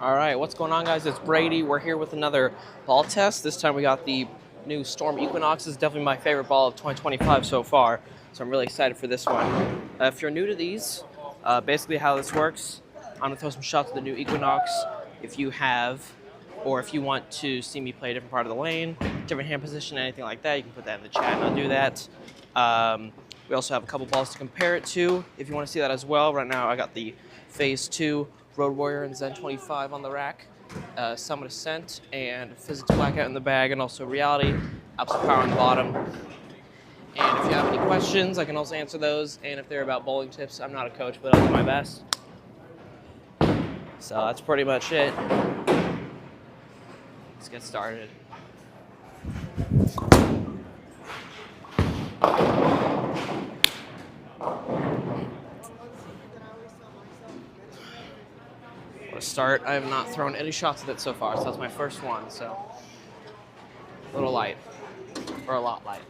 All right, what's going on, guys? It's Brady. We're here with another ball test. This time we got the new Storm EquinoX. This is definitely my favorite ball of 2025 so far, so I'm really excited for this one. If you're new to these, basically how this works, I'm going to throw some shots at the new Equinox. If you have, or if you want to see me play a different part of the lane, different hand position, anything like that, you can put that in the chat and I'll do that. We also have a couple balls to compare it to if you want to see that as well. Right now I got the Phase 2 Road Warrior and Zen 25 on the rack, Summit Ascent, and Physics Blackout in the bag, and also Reality, Absolute Power on the bottom. And if you have any questions, I can also answer those. And if they're about bowling tips, I'm not a coach, but I'll do my best. So that's pretty much it. Let's get started. To start, I have not thrown any shots at it so far, so that's my first one, so a little light, or a lot light.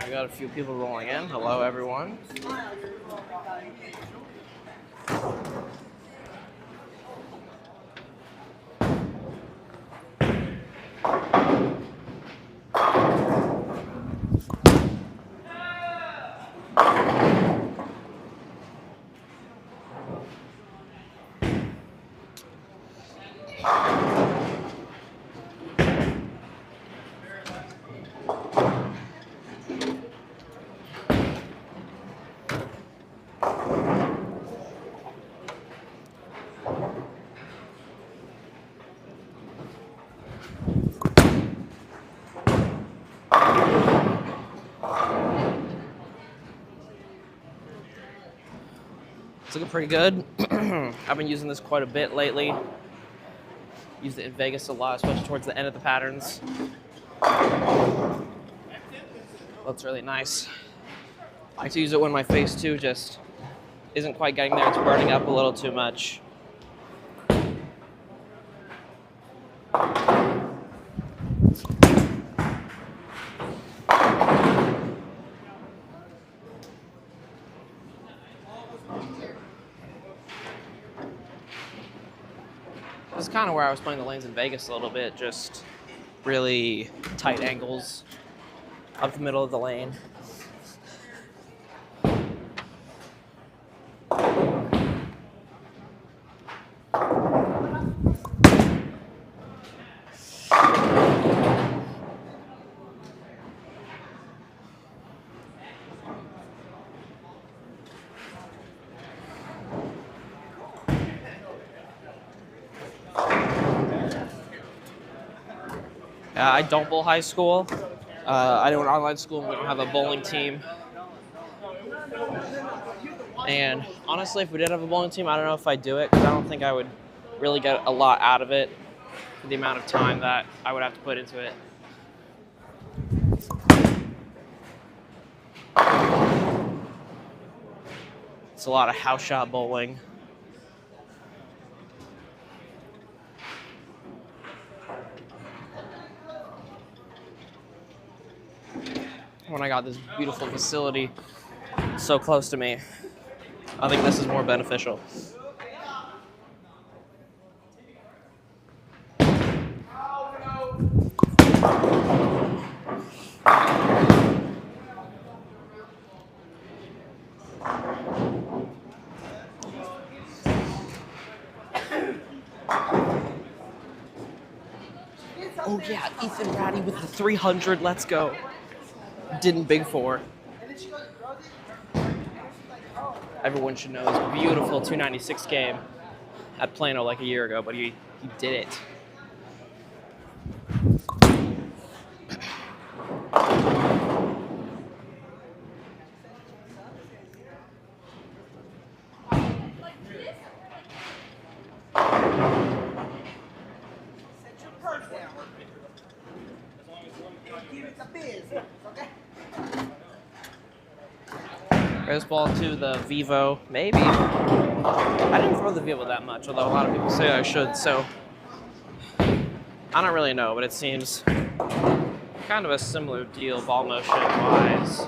We got a few people rolling in. Hello, everyone. It's looking pretty good. I've been using this quite a bit lately. Used it in Vegas a lot, especially towards the end of the patterns. Looks really nice. I like to use it when my Phase 2 just isn't quite getting there. It's burning up a little too much. This is kind of where I was playing the lanes in Vegas a little bit, just really tight angles up the middle of the lane. I don't bowl high school. I do an online school, and we don't have a bowling team. And honestly, if we did have a bowling team, I don't know if I'd do it, because I don't think I would really get a lot out of it for the amount of time that I would have to put into it. It's a lot of house shot bowling. When I got this beautiful facility so close to me, I think this is more beneficial. Oh yeah, Ethan Ratty with the 300, let's go. Didn't big four. Everyone should know this beautiful 296 game at Plano like a year ago, but he did it. this ball to the Vivo, maybe. I didn't throw the Vivo that much, although a lot of people say I should, so I don't really know, but it seems kind of a similar deal ball motion wise.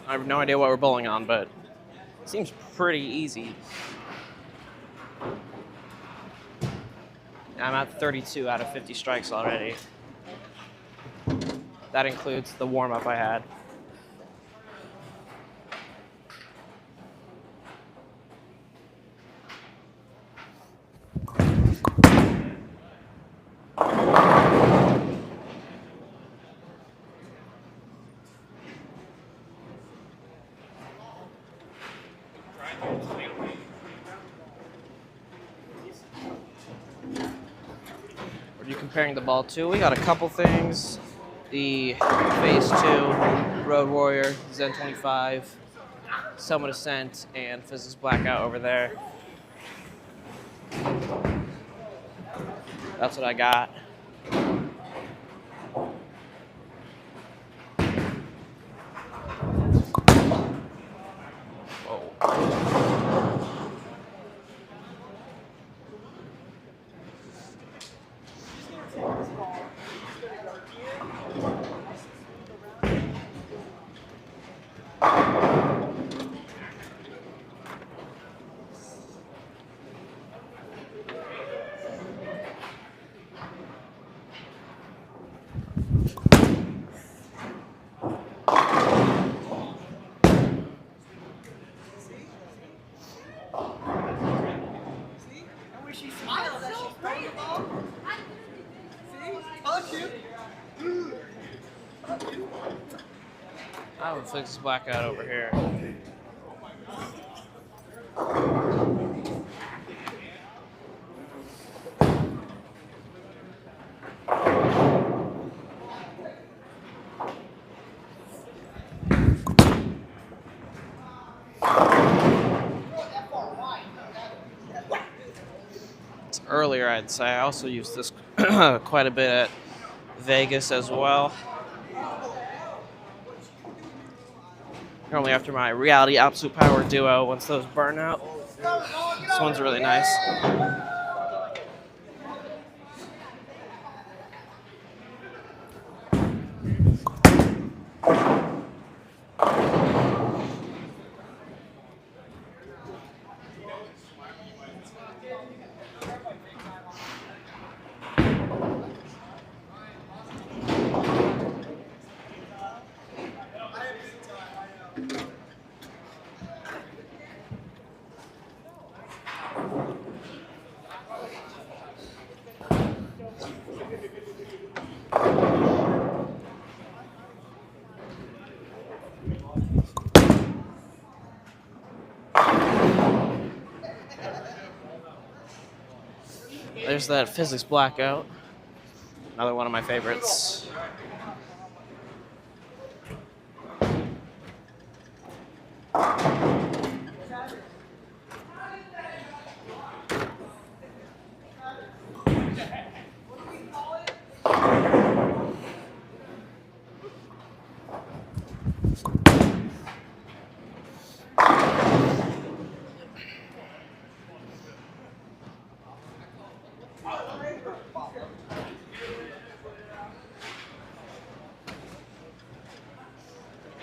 I have no idea what we're bowling on, but it seems pretty easy. I'm at 32 out of 50 strikes already. That includes the warm-up I had. What are you comparing the ball to? We got a couple things. The Phase 2 Road Warrior Zen 25, Summit Ascent, and Physics Blackout over there. That's what I got. I have a Physics Blackout over here. It's earlier, I'd say. I also used this quite a bit at Vegas as well. Normally after my Reality Absolute Power Duo, once those burn out. This one's really nice. There's that Physics Blackout. Another one of my favorites.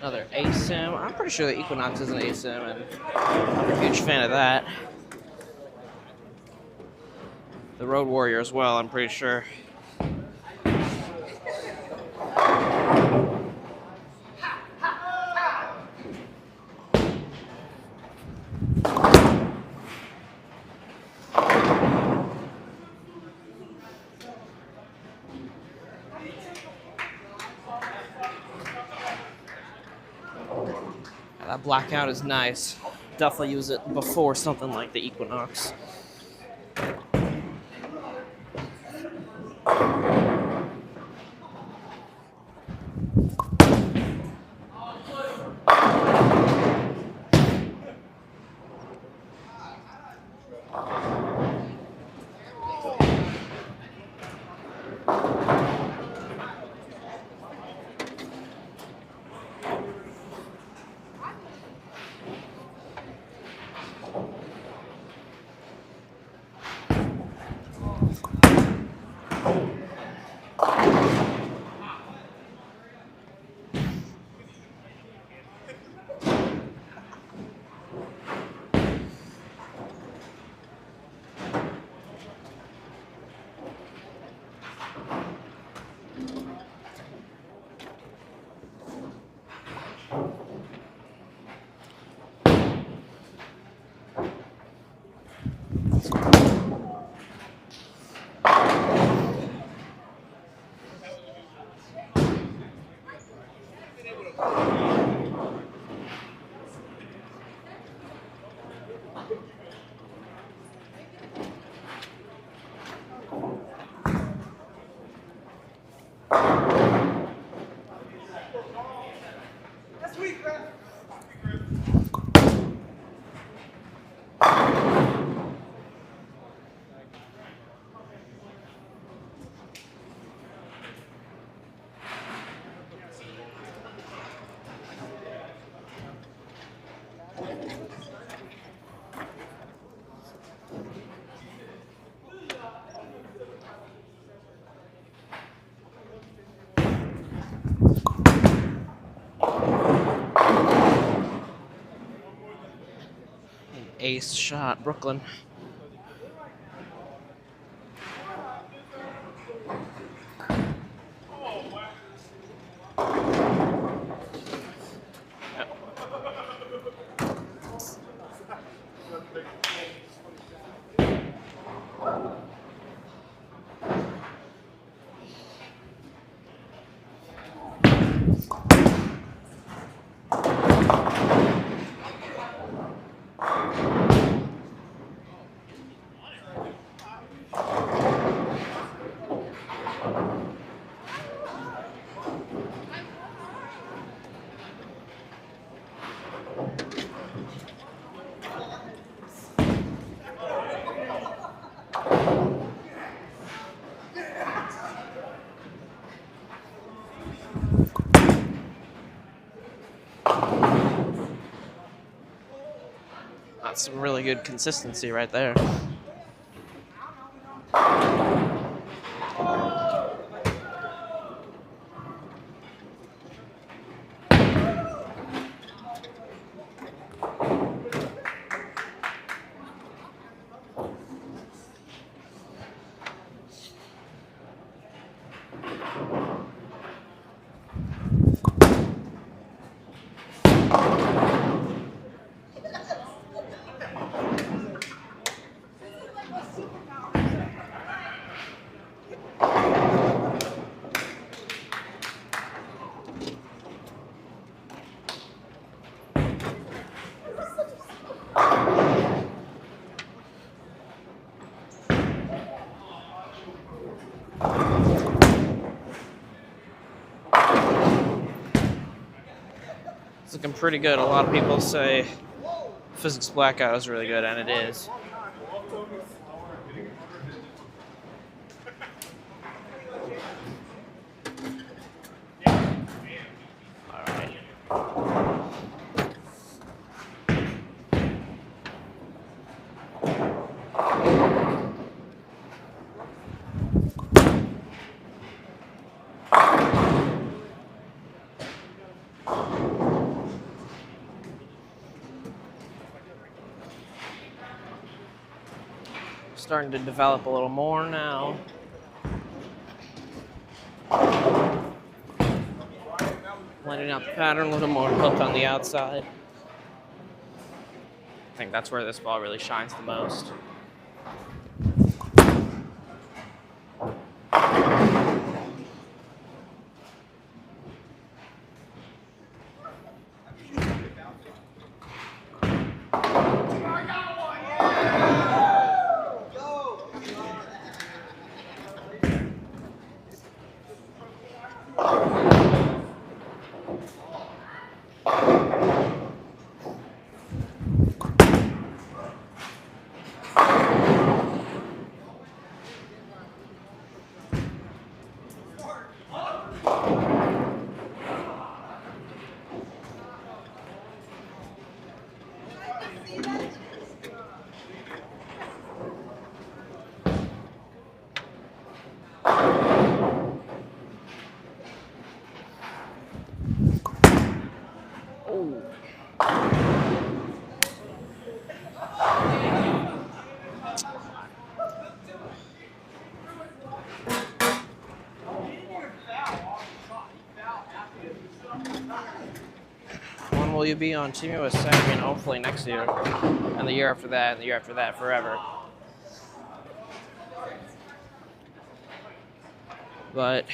Another ASIM. I'm pretty sure the Equinox is an ASIM, and I'm a huge fan of that. The Road Warrior as well, I'm pretty sure. That blackout is nice. Definitely use it before something like the Equinox. Ace shot, Brooklyn. That's some really good consistency right there. It's looking pretty good. A lot of people say Physics Blackout is really good, and it is. Starting to develop a little more now. Blending out the pattern a little more, hooked on the outside. I think that's where this ball really shines the most. Ooh. When will you be on Team USA? I mean, hopefully next year, and the year after that, and the year after that, forever. But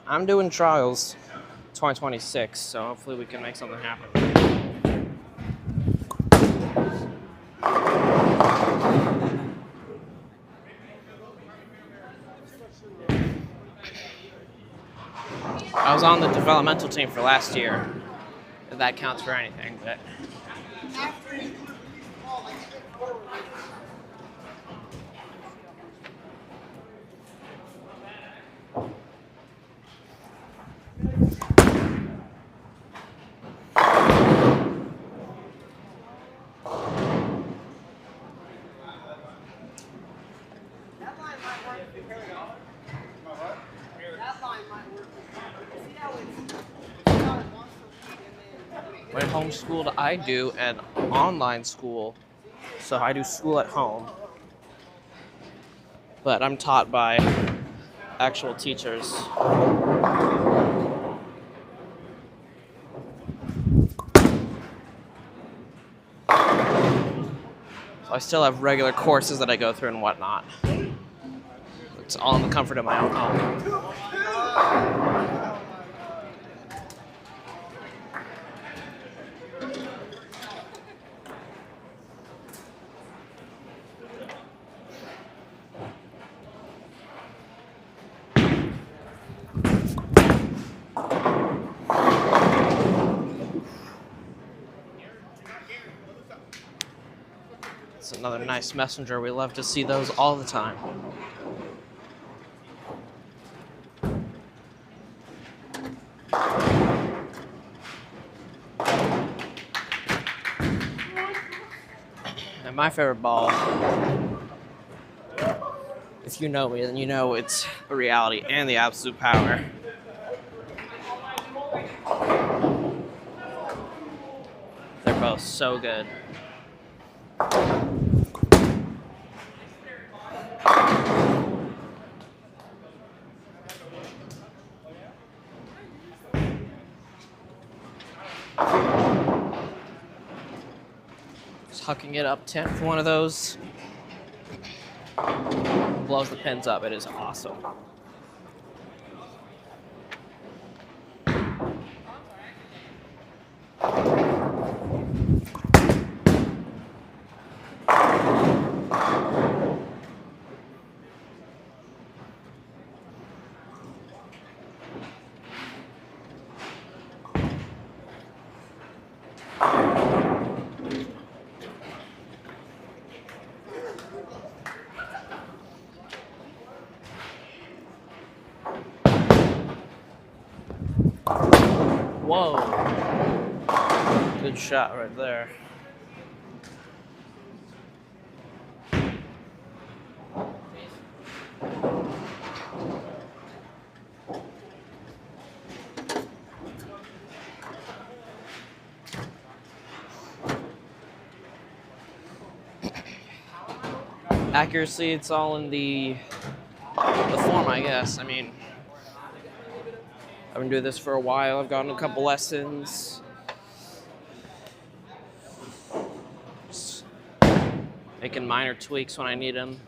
I'm doing trials 2026, so hopefully we can make something happen. I was on the developmental team for last year, if that counts for anything, but when homeschooled, I do an online school, so I do school at home, but I'm taught by actual teachers. So I still have regular courses that I go through and whatnot. It's all in the comfort of my own home. It's another nice messenger. We love to see those all the time. And my favorite ball, if you know me, then you know it's the reality and the absolute power. They're both so good. Just hucking it up 10 for one of those. Blows the pins up. It is awesome. Whoa. Good shot right there. Accuracy, it's all in the form, I guess. I mean, I've been doing this for a while. I've gotten a couple lessons. Just making minor tweaks when I need them.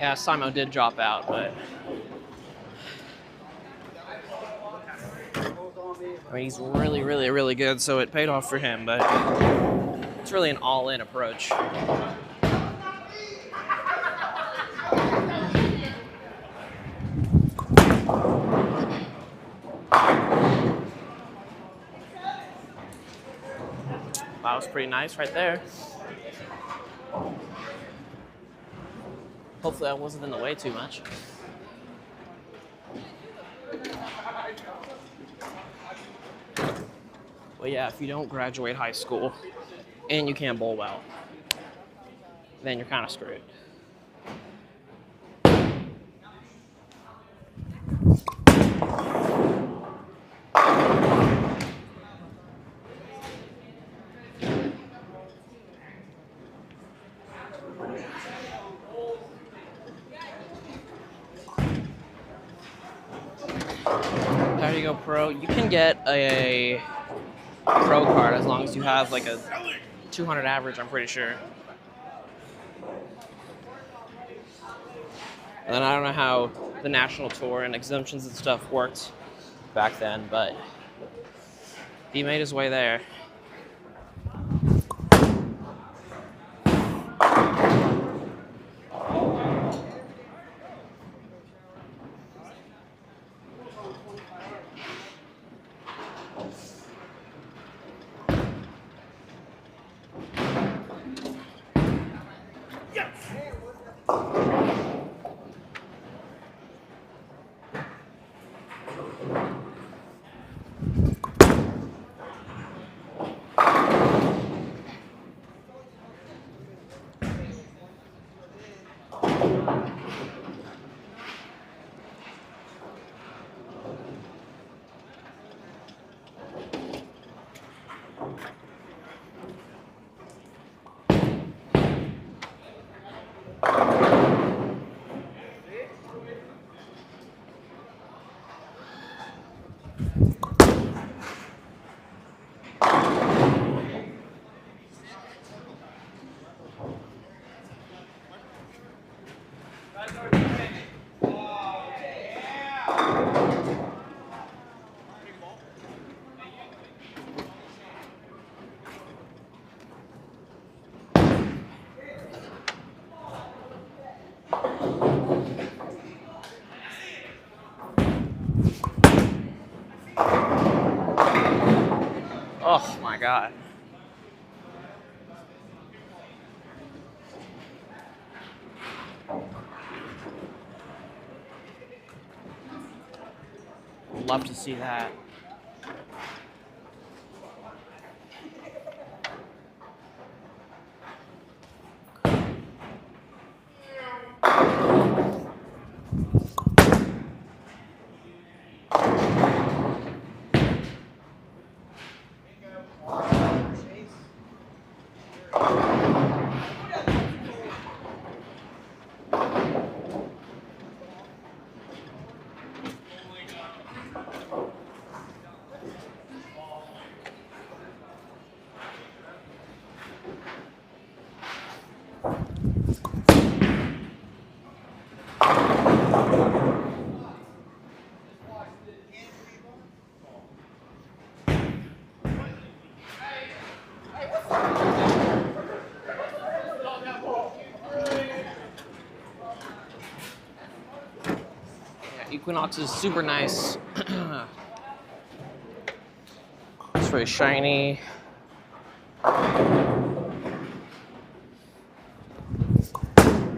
Yeah, Simo did drop out, but I mean, he's really, really, really good, so it paid off for him, but it's really an all-in approach. That was pretty nice right there. Hopefully I wasn't in the way too much. Well, yeah, if you don't graduate high school and you can't bowl well, then you're kind of screwed. There you go, pro. You can get a pro card as long as you have like a 200 average, I'm pretty sure. And then I don't know how the national tour and exemptions and stuff worked back then, but he made his way there. Oh my God. Love to see that. Equinox is super nice. It's very shiny.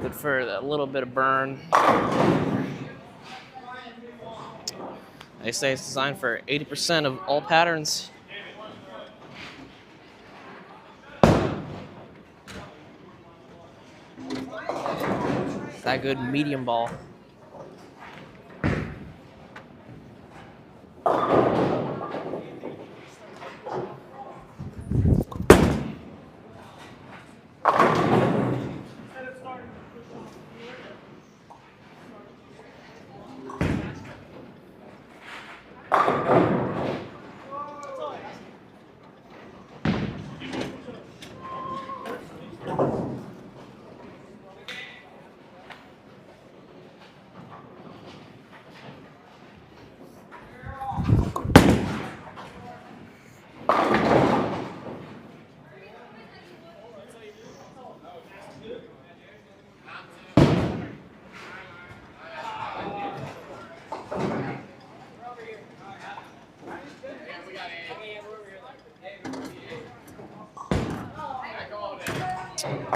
Good for a little bit of burn. They say it's designed for 80% of all patterns. That good medium ball.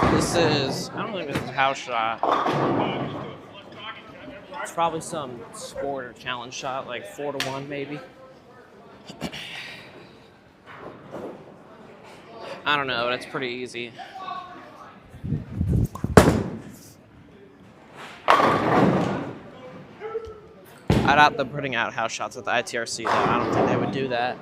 This is, I don't think this is a house shot. It's probably some sport or challenge shot, like 4-1 maybe. I don't know, but it's pretty easy. I doubt them putting out house shots at the ITRC though. I don't think they would do that.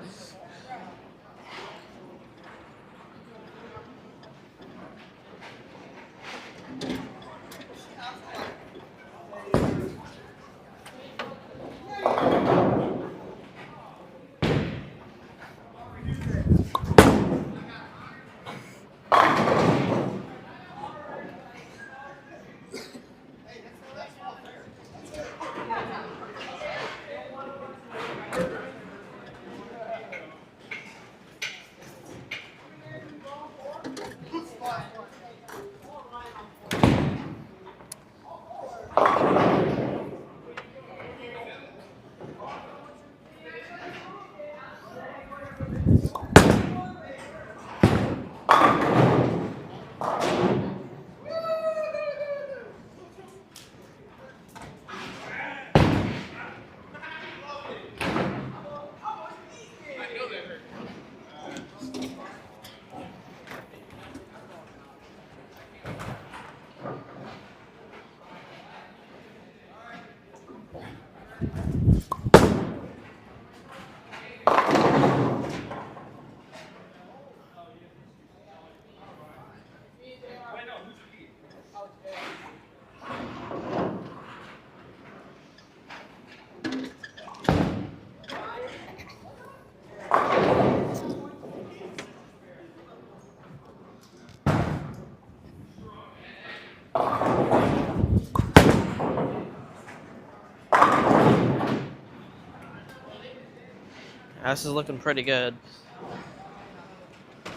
This is looking pretty good. I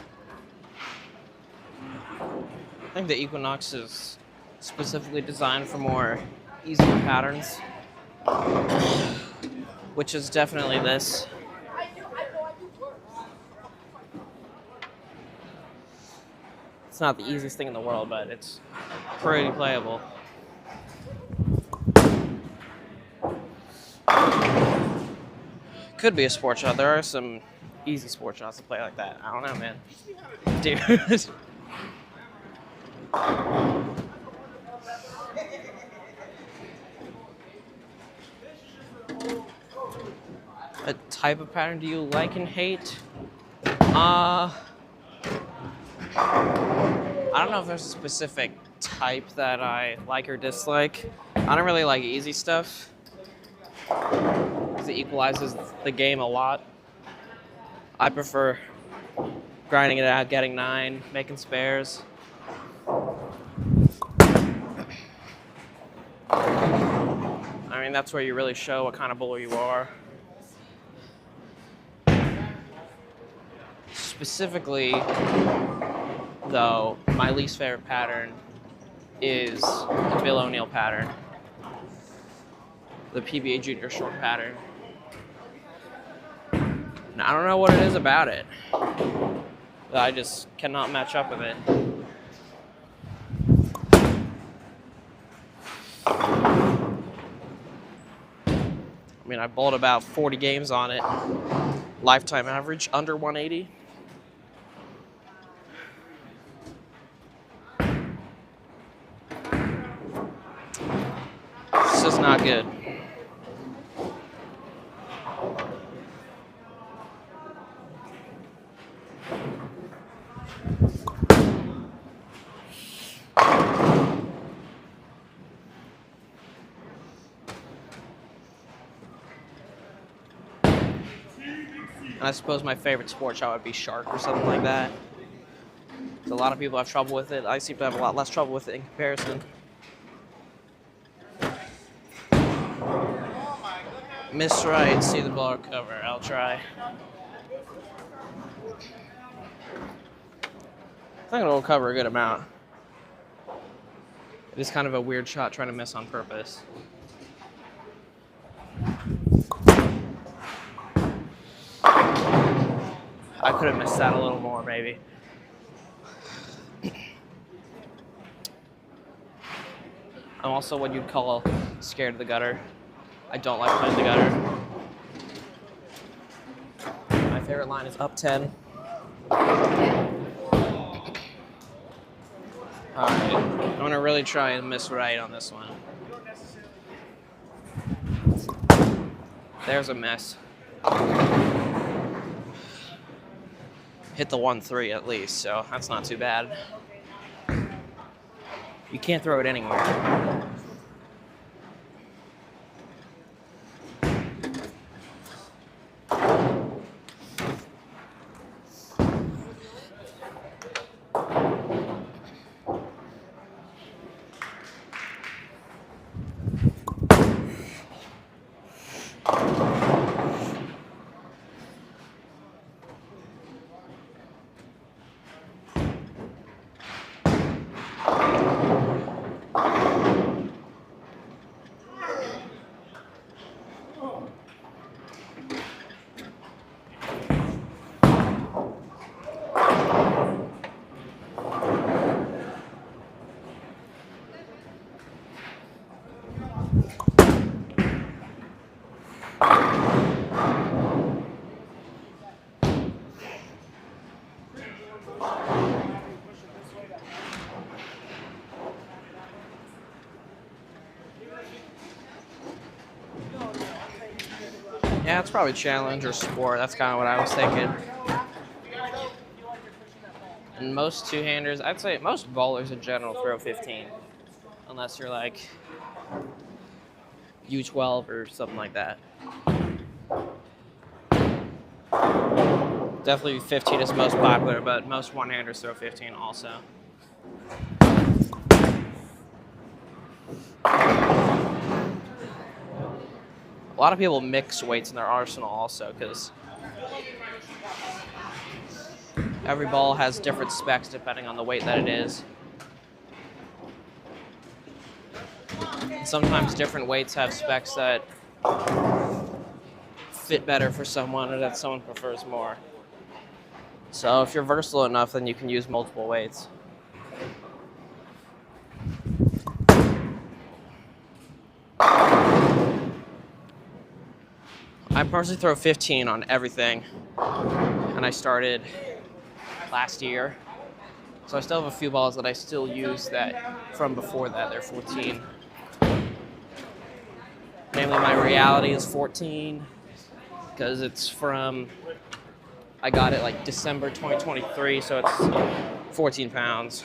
think the Equinox is specifically designed for more easier patterns, which is definitely this. It's not the easiest thing in the world, but it's pretty playable. Could be a sport shot. There are some easy sport shots to play like that. I don't know, man. Dude. What type of pattern do you like and hate? I don't know if there's a specific type that I like or dislike. I don't really like easy stuff, because it equalizes the game a lot. I prefer grinding it out, getting 9, making spares. I mean, that's where you really show what kind of bowler you are. Specifically, though, my least favorite pattern is the Bill O'Neill pattern, the PBA Junior short pattern. And I don't know what it is about it, but I just cannot match up with it. I mean, I bowled about 40 games on it. Lifetime average, under 180. It's just not good. And I suppose my favorite sport shot would be Shark or something like that. A lot of people have trouble with it. I seem to have a lot less trouble with it in comparison. Miss right, see the ball recover. I'll try. I think it'll recover a good amount. It is kind of a weird shot trying to miss on purpose. I could have missed that a little more, maybe. I'm also what you'd call scared of the gutter. I don't like playing the gutter. My favorite line is up 10. Alright, I'm gonna really try and miss right on this one. There's a miss. Hit the 1-3 at least, so that's not too bad. You can't throw it anywhere. Yeah, it's probably challenge or sport. That's kind of what I was thinking. And most two-handers, I'd say most bowlers in general throw 15. Unless you're like U12 or something like that. Definitely 15 is most popular, but most one-handers throw 15 also. A lot of people mix weights in their arsenal also, because every ball has different specs depending on the weight that it is. Sometimes different weights have specs that fit better for someone or that someone prefers more. So if you're versatile enough, then you can use multiple weights. I personally throw 15 on everything, and I started last year. So I still have a few balls that I still use that from before that, they're 14. Mainly my reality is 14, because it's from, I got it like December 2023, so it's 14 pounds.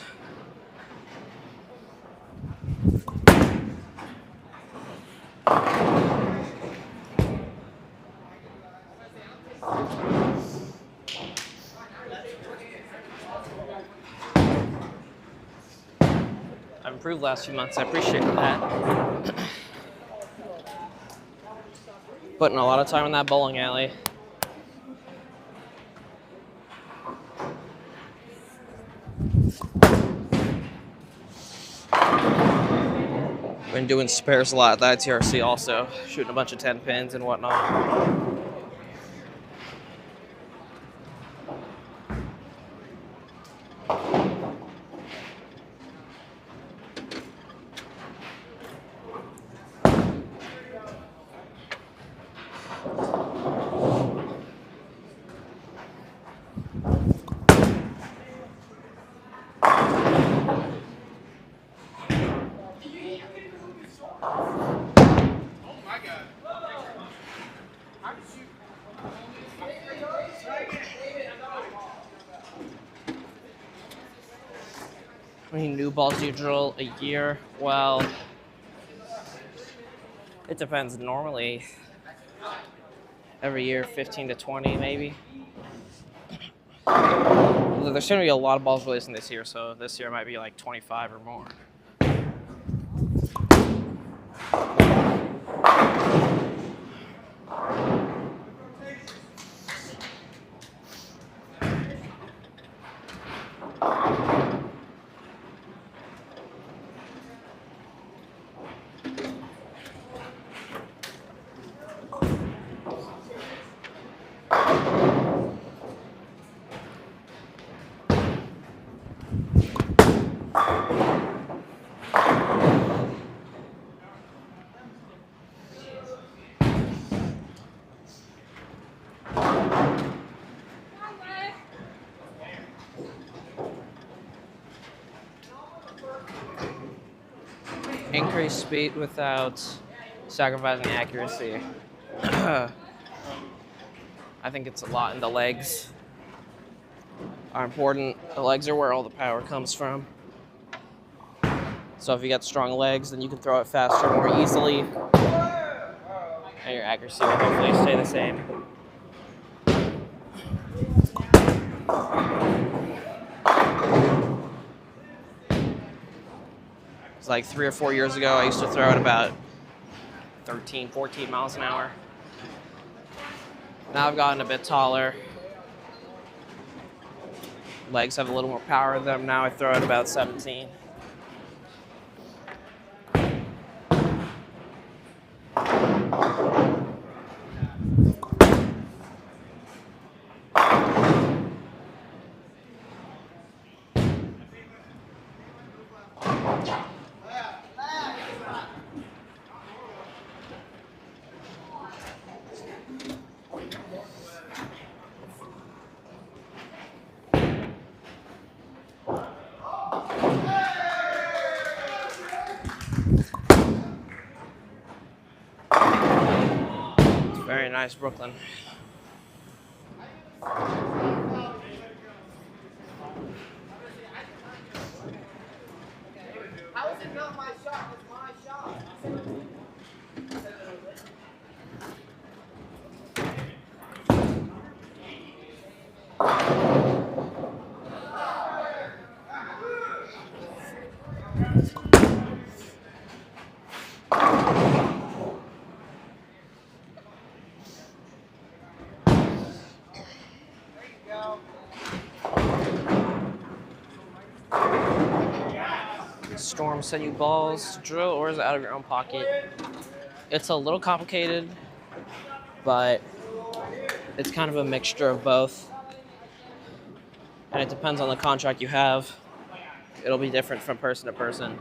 I've improved the last few months. I appreciate that. Putting a lot of time in that bowling alley. Been doing spares a lot at the ITRC also, shooting a bunch of 10 pins and whatnot. How many new balls do you drill a year? Well, it depends. Normally, every year, 15 to 20 maybe. There's going to be a lot of balls releasing this year, so this year might be like 25 or more. Increase speed without sacrificing accuracy. I think it's a lot in the legs are important. The legs are where all the power comes from. So if you got strong legs, then you can throw it faster, more easily, and your accuracy will hopefully stay the same. It's like 3 or 4 years ago, I used to throw it about 13, 14 miles an hour. Now I've gotten a bit taller. Legs have a little more power in them. Now I throw it about 17. Very nice, Brooklyn. How is it not my shot? It's my shot. Storm send you balls to drill, or is it out of your own pocket? It's a little complicated, but it's kind of a mixture of both. And it depends on the contract you have. It'll be different from person to person.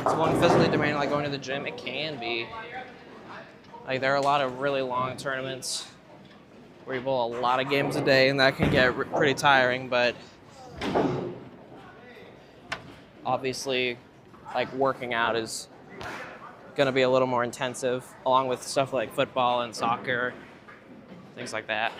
It's one physically demanding like going to the gym. It can be. Like there are a lot of really long tournaments where you bowl a lot of games a day, and that can get pretty tiring. But obviously, like working out is going to be a little more intensive, along with stuff like football and soccer, things like that.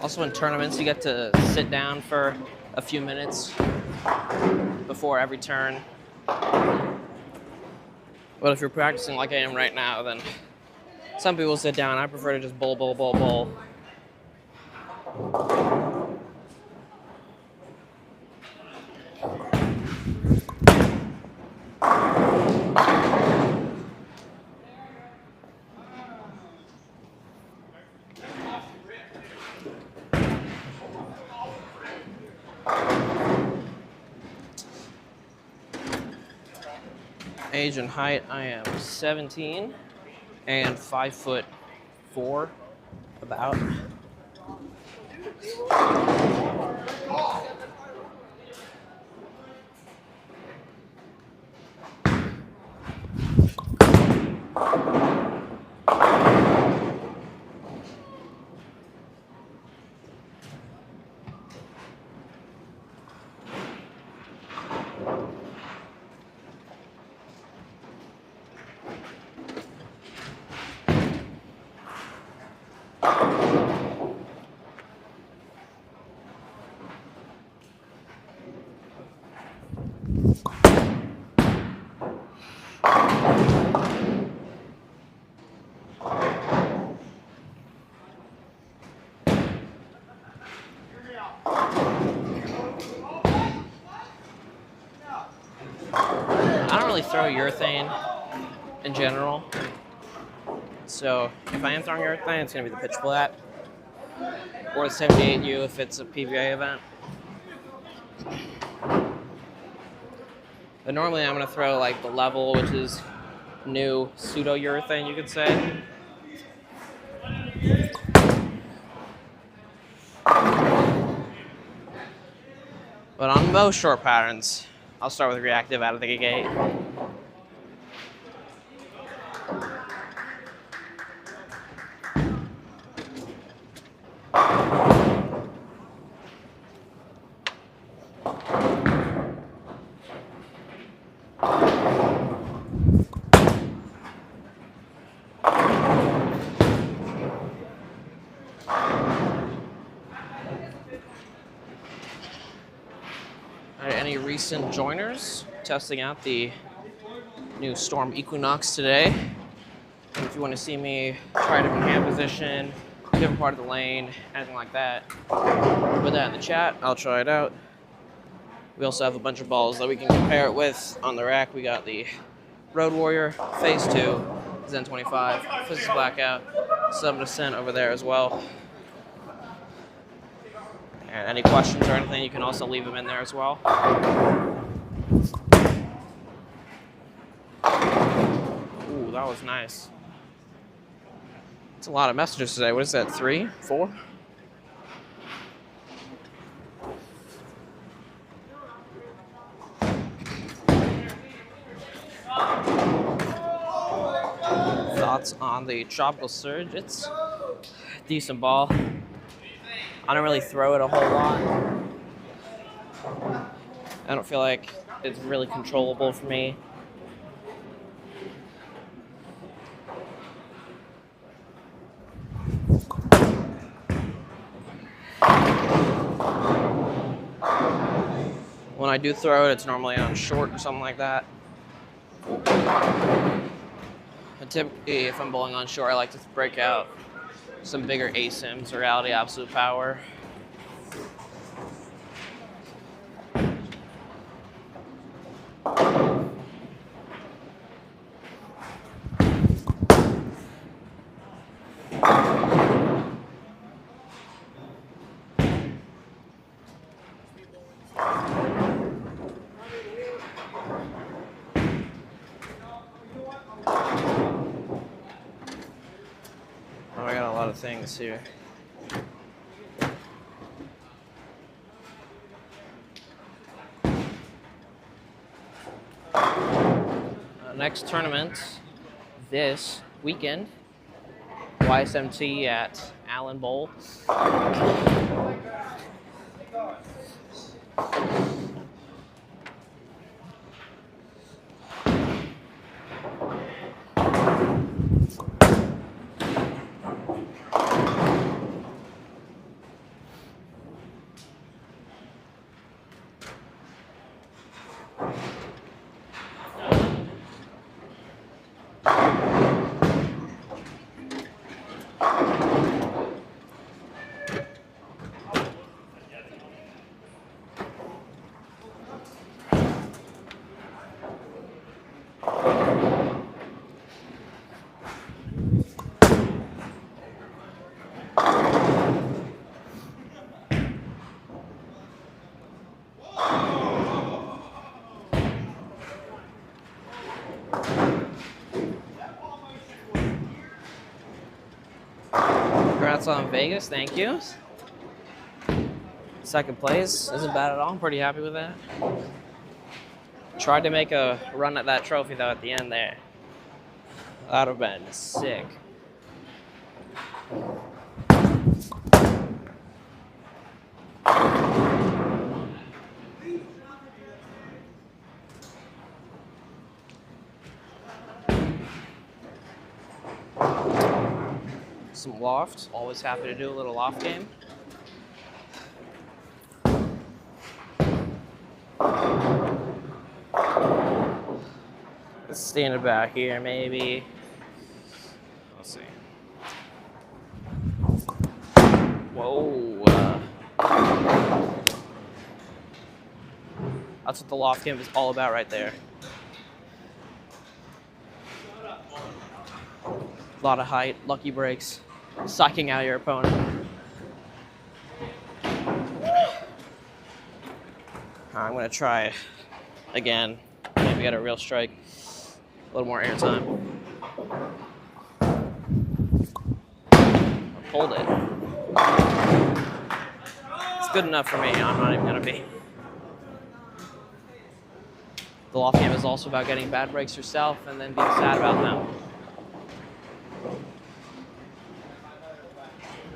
Also in tournaments, you get to sit down for a few minutes before every turn. But if you're practicing like I am right now, then some people sit down. I prefer to just bowl, bowl, bowl, bowl. Age and height, I am 17 and 5'4", about. really throw urethane in general. So if I am throwing urethane, it's going to be the pitch flat or the 78U if it's a PVA event. But normally I'm going to throw like the level, which is new pseudo urethane, you could say. But on most short patterns, I'll start with reactive out of the gate. Any recent joiners? Testing out the new Storm EquinoX today. And if you want to see me try a different hand position, different part of the lane, anything like that, put that in the chat. I'll try it out. We also have a bunch of balls that we can compare it with. On the rack, we got the Road Warrior Phase 2, Zen 25, Physics Blackout, Sub Descent over there as well. And any questions or anything, you can also leave them in there as well. Ooh, that was nice. It's a lot of messages today. What is that, 3, 4? Thoughts on the Tropical Surge? It's a decent ball. I don't really throw it a whole lot. I don't feel like it's really controllable for me. When I do throw it, it's normally on short or something like that. And typically, if I'm bowling on short, I like to break out some bigger ASIMs, or Reality Absolute Power. I got a lot of things here. Next tournament this weekend, YSMT at Allen Bowl. Congrats on Vegas, thank you. Second place, isn't bad at all. I'm pretty happy with that. Tried to make a run at that trophy though at the end there. That would have been sick. Some loft, always happy to do a little loft game. Let's stand about here, maybe. Let's see. Whoa. That's what the loft game is all about right there. lot of height, lucky breaks, sucking out your opponent. I'm gonna try again, maybe get a real strike, a little more air time. Hold it. It's good enough for me. I'm not even gonna be. The loft game is also about getting bad breaks yourself and then being sad about them.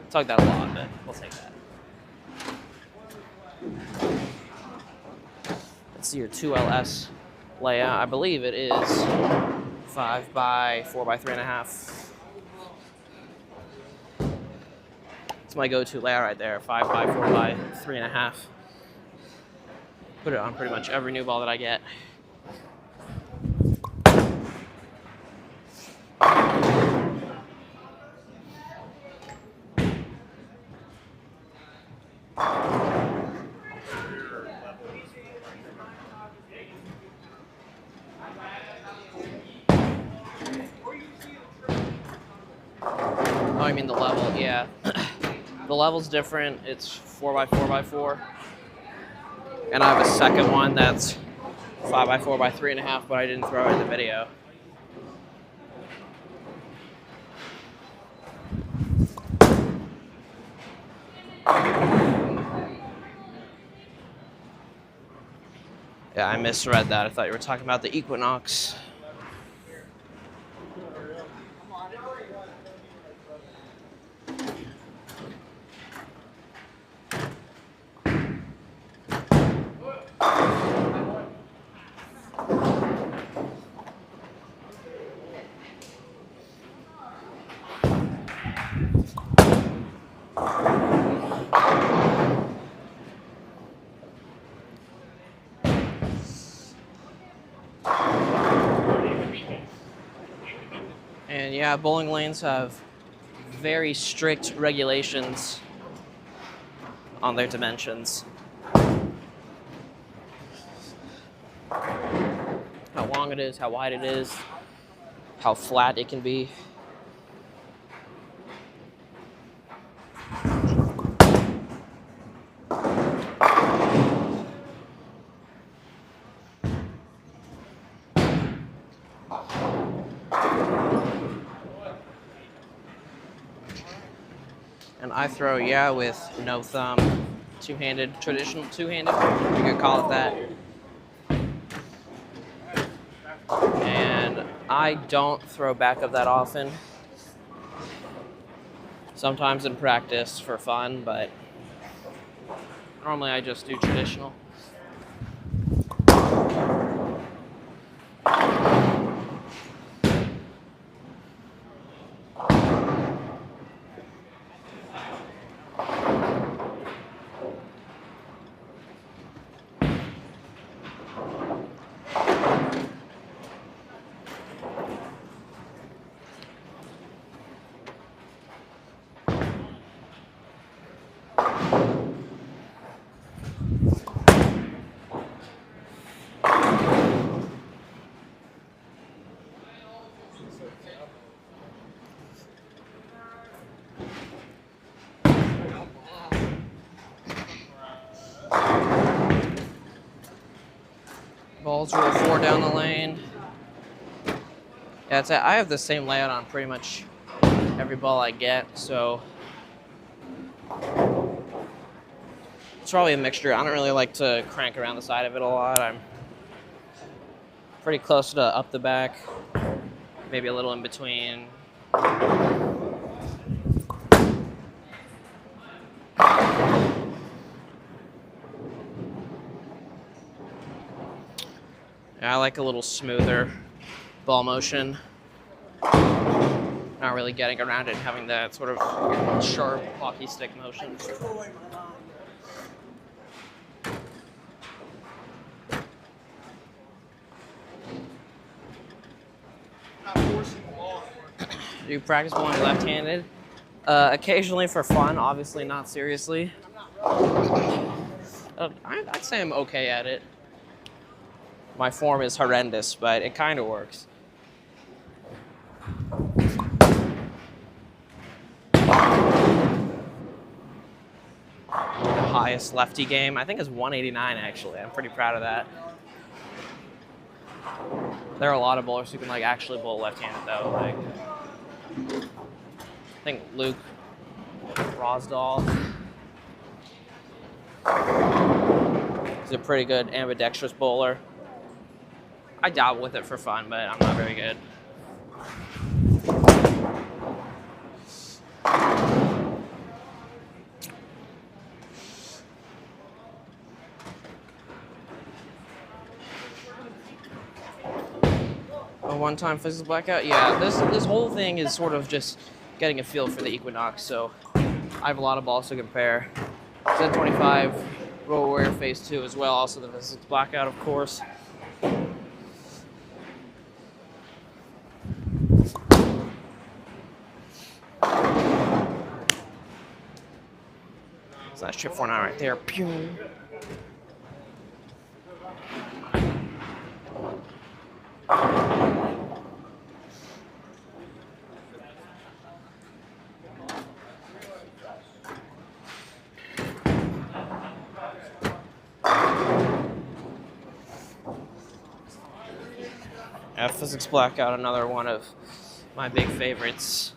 Talk that a lot, but we'll take that. Let's see your 2LS layout. I believe it is 5 by 4 by 3.5. It's my go-to layout right there, 5 by 4 by 3.5. Put it on pretty much every new ball that I get. Oh, I mean the level, yeah. The level's different. It's 4 by 4 by 4. And I have a second one that's 5 by 4 by 3.5, but I didn't throw it in the video. Yeah, I misread that. I thought you were talking about the Equinox. And yeah, bowling lanes have very strict regulations on their dimensions. How long it is, how wide it is, how flat it can be. And I throw, yeah, with no thumb, two-handed, traditional two-handed, you could call it that. And I don't throw backup that often. Sometimes in practice for fun, but normally I just do traditional. Balls roll 4 down the lane. Yeah, I have the same layout on pretty much every ball I get, so it's probably a mixture. I don't really like to crank around the side of it a lot. I'm pretty close to up the back, maybe a little in between. I like a little smoother ball motion. Not really getting around it and having that sort of sharp hockey stick motion. Do you practice bowling left-handed? Occasionally for fun, obviously not seriously. I'd say I'm okay at it. My form is horrendous, but it kind of works. highest lefty game. I think it's 189 actually. I'm pretty proud of that. There are a lot of bowlers who can like actually bowl left-handed though. Like I think Luke Rosdahl is a pretty good ambidextrous bowler. I dabble with it for fun, but I'm not very good. A one-time physics blackout? Yeah, this whole thing is sort of just getting a feel for the Equinox, so I have a lot of balls to compare. Z25, Road Warrior Phase 2 as well, also the physics blackout, of course. So that's chip 49 right there. Pew. Yeah, physics blackout, another one of my big favorites.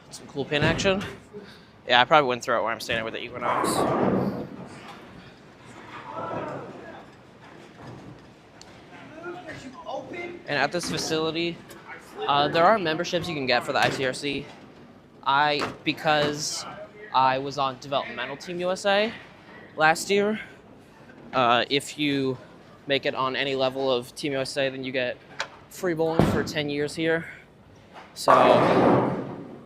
Some cool pin action. Yeah, I probably wouldn't throw it where I'm standing with the Equinox. And at this facility, there are memberships you can get for the ITRC. Because I was on Developmental Team USA last year, if you make it on any level of Team USA, then you get free bowling for 10 years here. So,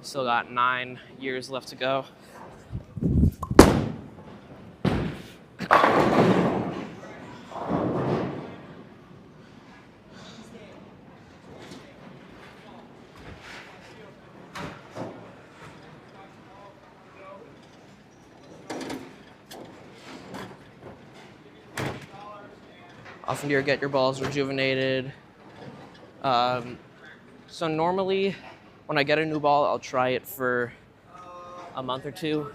still got 9 years left to go. Often you get your balls rejuvenated. So normally, when I get a new ball, I'll try it for a month or two.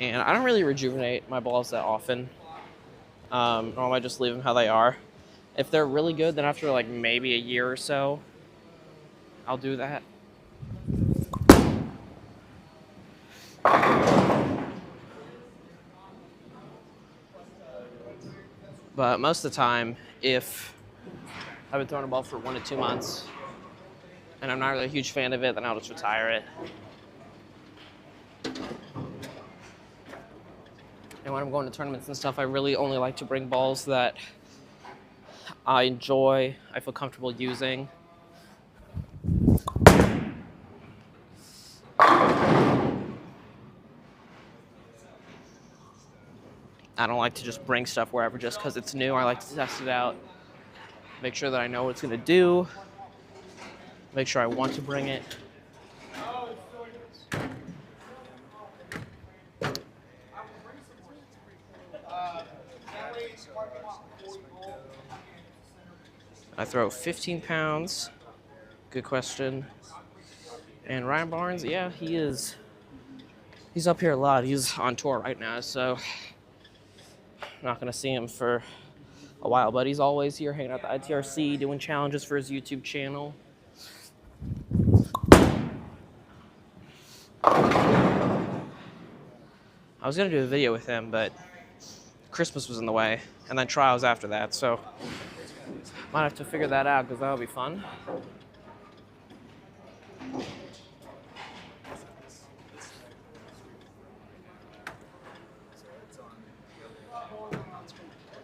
And I don't really rejuvenate my balls that often. Normally I just leave them how they are. If they're really good, then after like maybe a year or so, I'll do that. But most of the time, if I've been throwing a ball for 1 to 2 months and I'm not really a huge fan of it, then I'll just retire it. And when I'm going to tournaments and stuff, I really only like to bring balls that I enjoy, I feel comfortable using. I don't like to just bring stuff wherever just because it's new. I like to test it out, make sure that I know what it's going to do, make sure I want to bring it. I throw 15 pounds. Good question. And Ryan Barnes, yeah, he's up here a lot. He's on tour right now, so I'm not going to see him for a while, but he's always here hanging out at the ITRC, doing challenges for his YouTube channel. I was going to do a video with him, but Christmas was in the way, and then trials after that, so might have to figure that out because that'll be fun.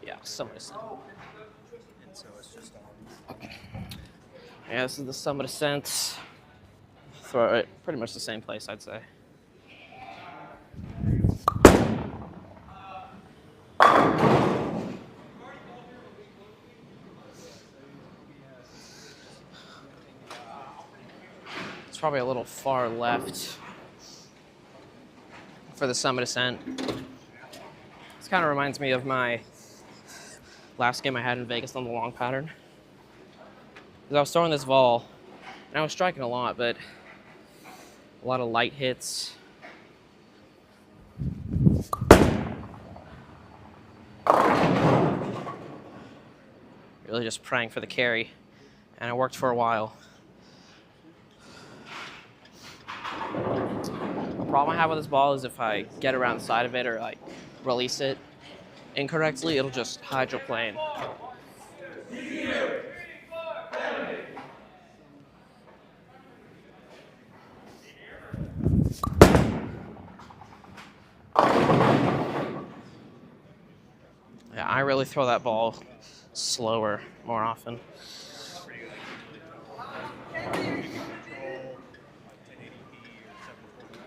Yeah, Summit Ascent. Yeah, this is the Summit Ascent. Throw it pretty much the same place, I'd say. It's probably a little far left for the Summit Ascent. This kind of reminds me of my last game I had in Vegas on the long pattern. Because I was throwing this ball, And I was striking a lot, but a lot of light hits. Really just praying for the carry. And it worked for a while. The problem I have with this ball is if I get around the side of it or like release it incorrectly, it'll just hydroplane. Yeah, I really throw that ball slower more often.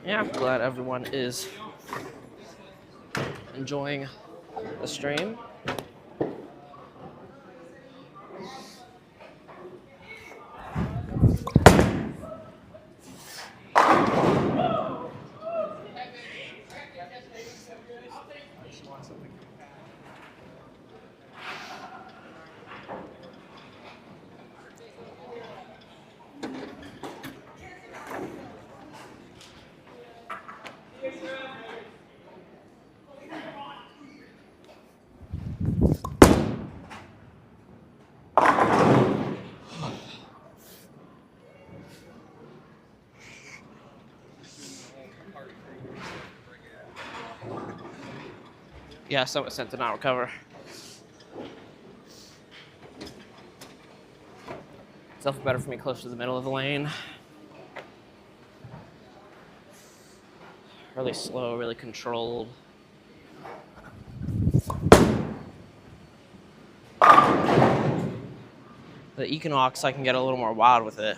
Yeah, I'm glad everyone is enjoying the stream. Yeah, somewhat sent to not recover. It's definitely better for me closer to the middle of the lane. Really slow, really controlled. The Equinox, I can get a little more wild with it.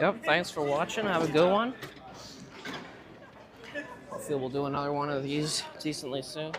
Yep, thanks for watching. Have a good one. Hopefully we'll do another one of these decently soon.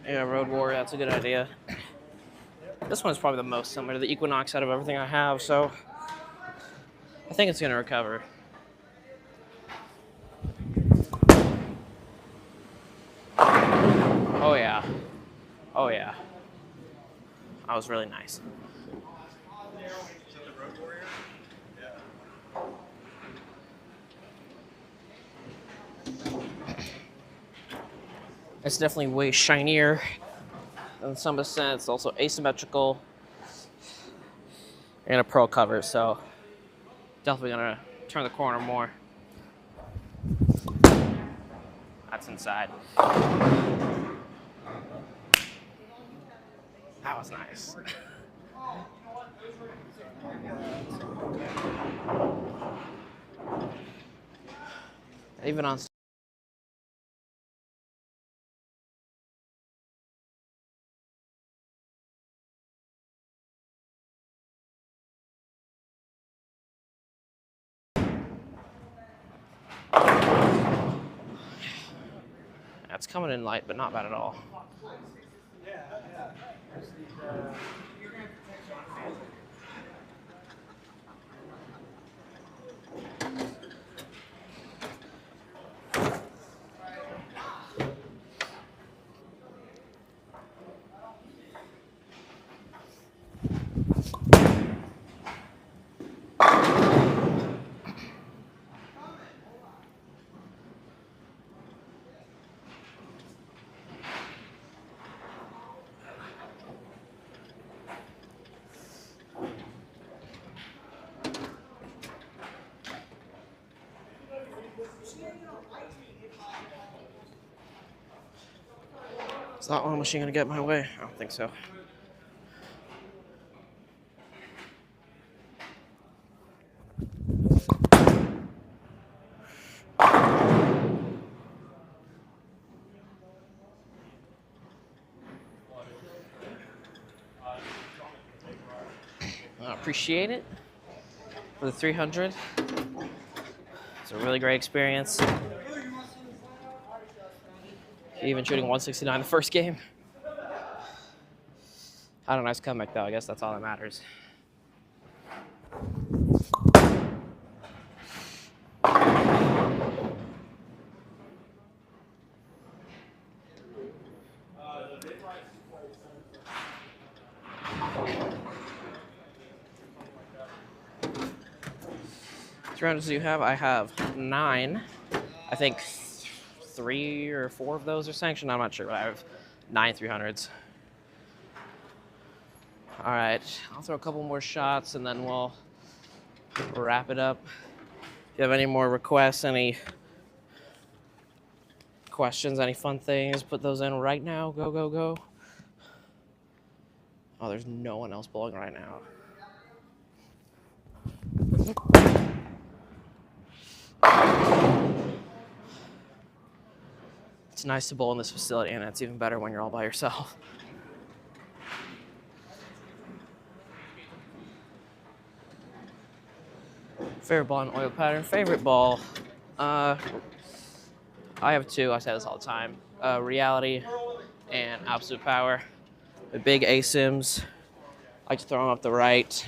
Yeah, Road Warrior, that's a good idea. This one's probably the most similar to the Equinox out of everything I have, so I think it's going to recover. Oh yeah. Oh yeah. That was really nice. It's definitely way shinier in some sense. It's also asymmetrical and a pearl cover, so definitely gonna turn the corner more. That's inside. That was nice. Even on it's coming in light, but not bad at all. Is that one machine gonna get in my way? I don't think so. I appreciate it for the 300. It's a really great experience. Even shooting 169 the first game. Had a nice comeback though. I guess that's all that matters. Rounds do you have? I have 9. I think 3 or 4 of those are sanctioned. I'm not sure, but I have 9 300s. All right, I'll throw a couple more shots and then we'll wrap it up. If you have any more requests, any questions, any fun things, put those in right now. Go, go, go. Oh, there's no one else bowling right now. It's nice to bowl in this facility, and it's even better when you're all by yourself. Favorite ball and oil pattern. Favorite ball. I have 2. I say this all the time. Reality and absolute power. The big ASIMs. I like to throw them up the right.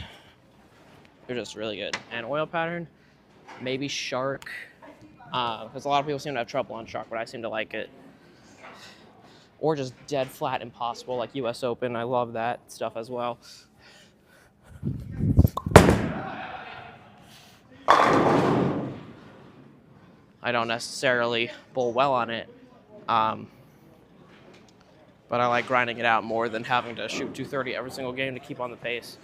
They're just really good. And oil pattern, maybe shark. Because a lot of people seem to have trouble on shark, but I seem to like it. Or just dead flat impossible, like US Open. I love that stuff as well. I don't necessarily bowl well on it, but I like grinding it out more than having to shoot 230 every single game to keep on the pace.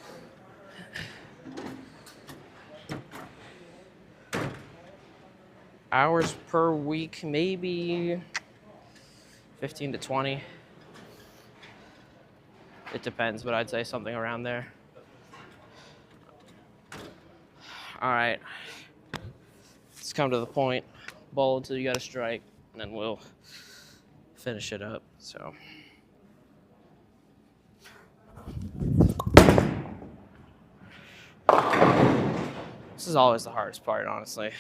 Hours per week, maybe 15 to 20. It depends, but I'd say something around there. All right, let's come to the point. Bowl until you got a strike, and then we'll finish it up. So. This is always the hardest part, honestly.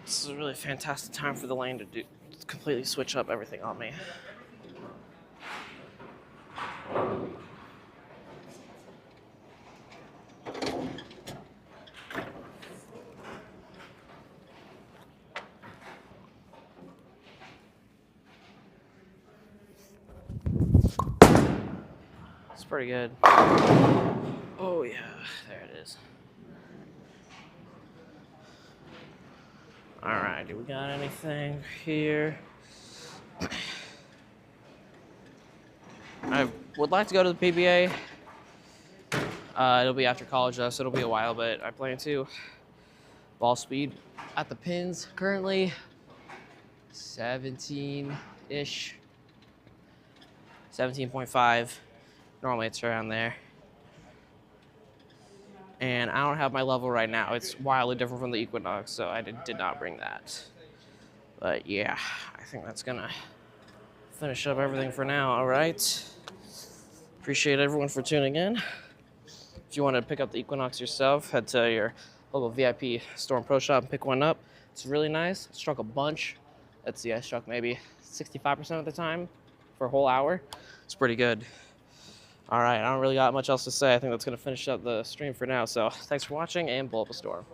This is a really fantastic time for the lane to completely switch up everything on me. It's pretty good. Oh yeah, there it is. All right, do we got anything here? I would like to go to the PBA. It'll be after college though, so it'll be a while, but I plan to. Ball speed at the pins currently 17-ish, 17.5. Normally it's around there. And I don't have my level right now. It's wildly different from the Equinox, so I did not bring that. But yeah, I think that's gonna finish up everything for now, all right? Appreciate everyone for tuning in. If you want to pick up the Equinox yourself, head to your local VIP Storm Pro shop and pick one up. It's really nice. I struck a bunch. Let's see, I struck maybe 65% of the time for a whole hour. It's pretty good. All right, I don't really got much else to say. I think that's going to finish up the stream for now. So thanks for watching and blow up a storm.